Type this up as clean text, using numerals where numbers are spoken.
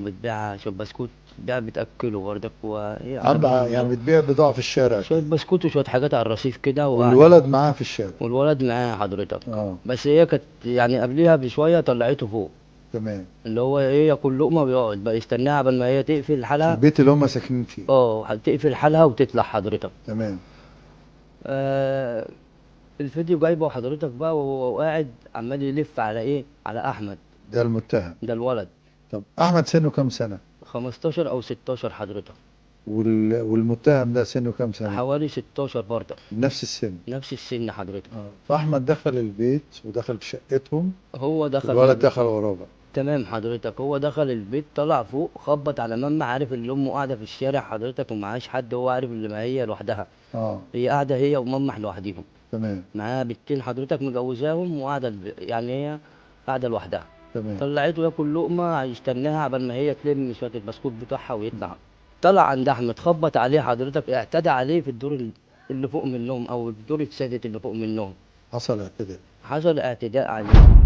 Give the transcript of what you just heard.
بتبيع شوية بسكوت، بتأكله برضك وهي يعني بتبيع بضاعة في الشارع شوية كده. بسكوت وشوية حاجات على الرصيف كده وقاعد. والولد معاه في الشارع. والولد معاه حضرتك. اه. بس هي كانت يعني قبليها بشوية طلعته فوق، تمام. اللي هو ايه، ياكل لقمة ويقعد بقى يستناها قبل ما هي تقفل في حالها. البيت اللي هم ساكنين فيه. اه تقفل حالها وتطلع حضرتك. تمام. آه. الفيديو جايبه حضرتك بقى وهو قاعد عمال يلف على ايه، على احمد. ده المتهم. ده الولد. طب احمد سنه كام سنة؟ 15 او 16 حضرتك. والمتهم ده سنه كام سنة؟ حوالي 16 برضه. نفس السن. نفس السن حضرتك. فاحمد دخل البيت ودخل في شقتهم. هو دخل والولد حضرتك. دخل وراه بقى. تمام حضرتك، هو دخل البيت طلع فوق خبط على ماما، عارف اللي امه قاعده في الشارع حضرتك ومعاش حد، هو عارف اللي ما هي لوحدها. اه. هي قاعده هي وماما لوحديهم. تمام. معاها بنتين حضرتك مجوزاهم وقاعده يعني هي قاعده لوحدها. تمام. طلعته ياكل لقمه هيستناها قبل ما هي تلم شويه البسكوت بتاعها ويطلع. طلع عند احمد خبط عليه حضرتك، اعتدى عليه في الدور اللي فوق منهم او الدور السادس اللي فوق منهم. حصل اعتداء. حصل اعتداء عليه.